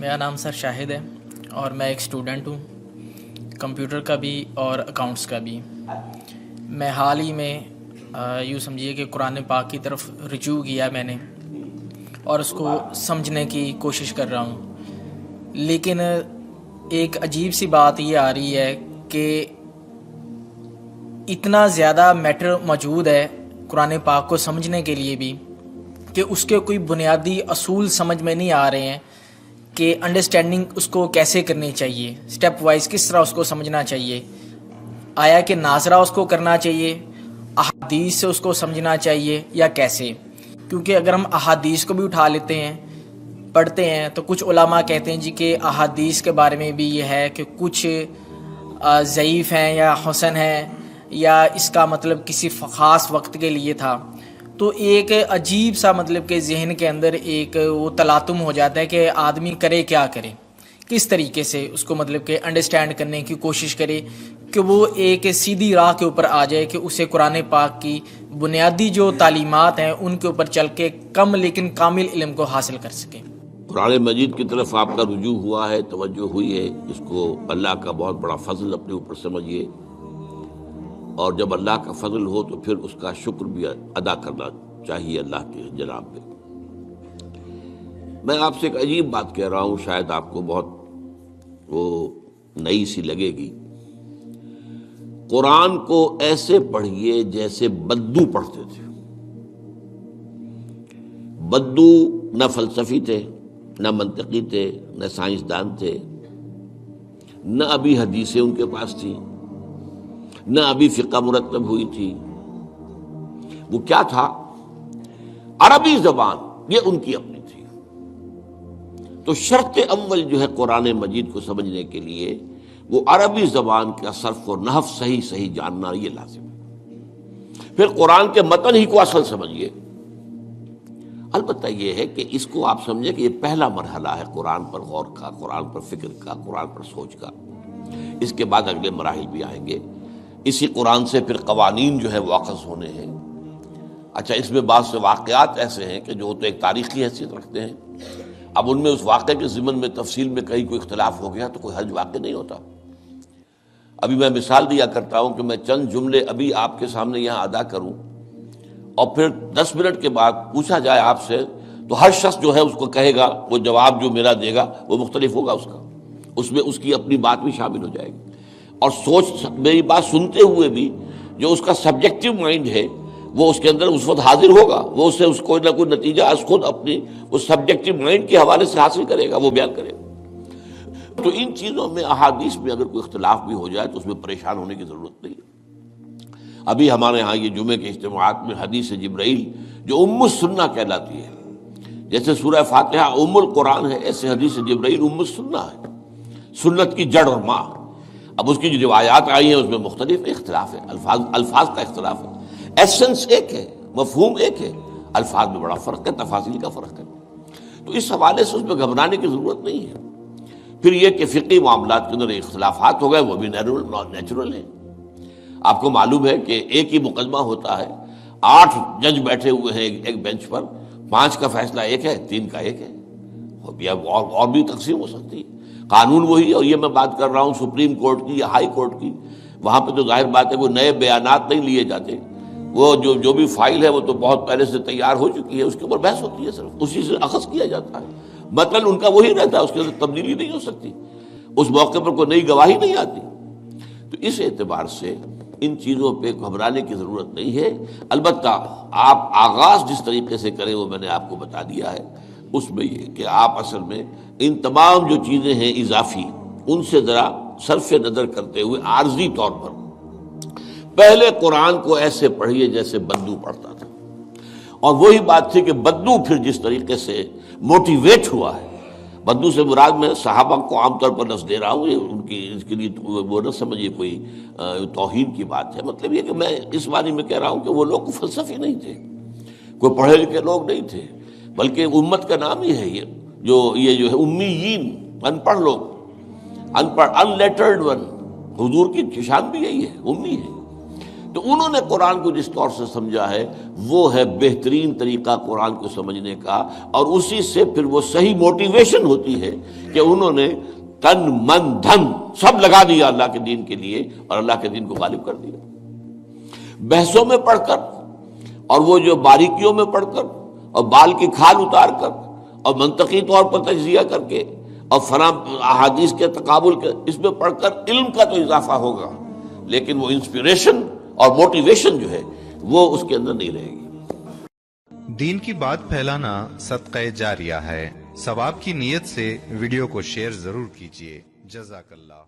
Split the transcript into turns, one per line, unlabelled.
میرا نام سر شاہد ہے اور میں ایک اسٹوڈنٹ ہوں، کمپیوٹر کا بھی اور اکاؤنٹس کا بھی۔ میں حال ہی میں یوں سمجھیے کہ قرآن پاک کی طرف رجوع کیا میں نے اور اس کو سمجھنے کی کوشش کر رہا ہوں، لیکن ایک عجیب سی بات یہ آ رہی ہے کہ اتنا زیادہ میٹر موجود ہے قرآن پاک کو سمجھنے کے لیے بھی کہ اس کے کوئی بنیادی اصول سمجھ میں نہیں آ رہے ہیں کہ انڈرسٹینڈنگ اس کو کیسے کرنی چاہیے، سٹیپ وائز کس طرح اس کو سمجھنا چاہیے، آیا کہ ناظرہ اس کو کرنا چاہیے، احادیث سے اس کو سمجھنا چاہیے یا کیسے؟ کیونکہ اگر ہم احادیث کو بھی اٹھا لیتے ہیں پڑھتے ہیں تو کچھ علماء کہتے ہیں جی کہ احادیث کے بارے میں بھی یہ ہے کہ کچھ ضعیف ہیں یا حسن ہیں یا اس کا مطلب کسی خاص وقت کے لیے تھا۔ تو ایک عجیب سا مطلب کہ ذہن کے اندر ایک وہ تلاطم ہو جاتا ہے کہ آدمی کرے کیا کرے، کس طریقے سے اس کو مطلب کہ انڈرسٹینڈ کرنے کی کوشش کرے کہ وہ ایک سیدھی راہ کے اوپر آ جائے کہ اسے قرآن پاک کی بنیادی جو تعلیمات ہیں ان کے اوپر چل کے کم لیکن کامل علم کو حاصل کر سکے۔
قرآن مجید کی طرف آپ کا رجوع ہوا ہے، توجہ ہوئی ہے، اس کو اللہ کا بہت بڑا فضل اپنے اوپر سمجھیے، اور جب اللہ کا فضل ہو تو پھر اس کا شکر بھی ادا کرنا چاہیے اللہ کے جناب میں۔ میں آپ سے ایک عجیب بات کہہ رہا ہوں، شاید آپ کو بہت وہ نئی سی لگے گی۔ قرآن کو ایسے پڑھیے جیسے بدو پڑھتے تھے۔ بدو نہ فلسفی تھے، نہ منطقی تھے، نہ سائنسدان تھے، نہ ابھی حدیثیں ان کے پاس تھی، نہ ابھی فقہ مرتب ہوئی تھی۔ وہ کیا تھا؟ عربی زبان، یہ ان کی اپنی تھی۔ تو شرط اول جو ہے قرآن مجید کو سمجھنے کے لیے وہ عربی زبان کا صرف و نحو صحیح جاننا یہ لازم ہے۔ پھر قرآن کے متن ہی کو اصل سمجھیے۔ البتہ یہ ہے کہ اس کو آپ سمجھیں کہ یہ پہلا مرحلہ ہے قرآن پر غور کا، قرآن پر فکر کا، قرآن پر سوچ کا۔ اس کے بعد اگلے مراحل بھی آئیں گے۔ اسی قرآن سے پھر قوانین جو ہے واقف ہونے ہیں۔ اچھا، اس میں بعض سے واقعات ایسے ہیں کہ جو تو ایک تاریخی حیثیت رکھتے ہیں، اب ان میں اس واقعے کے ضمن میں تفصیل میں کہیں کوئی اختلاف ہو گیا تو کوئی حرج واقع نہیں ہوتا۔ ابھی میں مثال دیا کرتا ہوں کہ میں چند جملے ابھی آپ کے سامنے یہاں ادا کروں اور پھر 10 منٹ کے بعد پوچھا جائے آپ سے تو ہر شخص جو ہے اس کو کہے گا، وہ جواب جو میرا دے گا وہ مختلف ہوگا، اس میں اس کی اپنی بات بھی شامل ہو جائے گی، اور سوچ میری بات سنتے ہوئے بھی جو اس کا سبجیکٹو مائنڈ ہے وہ اس کے اندر اس وقت حاضر ہوگا، وہ اس سے اس کوئی نہ کوئی نتیجہ از خود اپنی اس سبجیکٹو مائنڈ کے حوالے سے حاصل کرے گا، وہ بیان کرے گا۔ تو ان چیزوں میں احادیث میں اگر کوئی اختلاف بھی ہو جائے تو اس میں پریشان ہونے کی ضرورت نہیں ہے۔ ابھی ہمارے ہاں یہ جمعے کے اجتماعات میں حدیث جبرائیل جو ام السنہ کہلاتی ہے، جیسے سورہ فاتحہ ام القرآن ہے، ایسے حدیث جبرائیل ام السنہ ہے، سنت کی جڑ اور ماں۔ اب اس کی جو روایات آئی ہیں اس میں مختلف اختلاف ہے، الفاظ کا اختلاف ہے، ایسنس ایک ہے، مفہوم ایک ہے، الفاظ میں بڑا فرق ہے، تفاصیل کا فرق ہے۔ تو اس حوالے سے اس میں گھبرانے کی ضرورت نہیں ہے۔ پھر یہ کہ فقہی معاملات کے اندر اختلافات ہو گئے، وہ بھی نیچرل ہیں۔ آپ کو معلوم ہے کہ ایک ہی مقدمہ ہوتا ہے، 8 جج بیٹھے ہوئے ہیں ایک بینچ پر، 5 کا فیصلہ ایک ہے، 3 کا ایک ہے، اور بھی تقسیم ہو سکتی ہے۔ قانون وہی، اور یہ میں بات کر رہا ہوں سپریم کورٹ کی یا ہائی کورٹ کی، وہاں پہ تو ظاہر بات ہے وہ نئے بیانات نہیں لیے جاتے، وہ جو بھی فائل ہے وہ تو بہت پہلے سے تیار ہو چکی ہے، اس کے اوپر بحث ہوتی ہے، صرف اسی سے اخذ کیا جاتا ہے، مطلب ان کا وہی رہتا ہے، اس کے اندر تبدیلی نہیں ہو سکتی، اس موقع پر کوئی نئی گواہی نہیں آتی۔ تو اس اعتبار سے ان چیزوں پہ گھبرانے کی ضرورت نہیں ہے۔ البتہ آپ آغاز جس طریقے سے کریں وہ میں نے آپ کو بتا دیا ہے، اس میں یہ کہ آپ اصل میں ان تمام جو چیزیں ہیں اضافی، ان سے ذرا صرف نظر کرتے ہوئے عارضی طور پر پہلے قرآن کو ایسے پڑھیے جیسے بدو پڑھتا تھا۔ اور وہی بات تھی کہ بدو پھر جس طریقے سے موٹیویٹ ہوا ہے، بدو سے مراد میں صحابہ کو عام طور پر لفظ دے رہا ہوں، یہ ان کی اس کے لیے وہ نہ سمجھیے کوئی توہین کی بات ہے، مطلب یہ کہ میں اس معنی میں کہہ رہا ہوں کہ وہ لوگ فلسفی نہیں تھے، کوئی پڑھے لکھے لوگ نہیں تھے، بلکہ امت کا نام ہی ہے یہ جو ہے امیین، ان پڑھ لوگ، ان پڑھ، ان لیٹرڈ ون، حضور کی شان بھی یہی ہے، امی ہے۔ تو انہوں نے قرآن کو جس طور سے سمجھا ہے وہ ہے بہترین طریقہ قرآن کو سمجھنے کا، اور اسی سے پھر وہ صحیح موٹیویشن ہوتی ہے کہ انہوں نے تن من دھن سب لگا دیا اللہ کے دین کے لیے اور اللہ کے دین کو غالب کر دیا۔ بحثوں میں پڑھ کر اور وہ جو باریکیوں میں پڑھ کر اور بال کی کھال اتار کر اور منطقی طور پر تجزیہ کر کے اور احادیث کے تقابل کے اس میں پڑھ کر علم کا تو اضافہ ہوگا، لیکن وہ انسپریشن اور موٹیویشن جو ہے وہ اس کے اندر نہیں رہے گی۔
دین کی بات پھیلانا صدقہ جاریہ ہے۔ ثواب کی نیت سے ویڈیو کو شیئر ضرور کیجیے۔ جزاک اللہ۔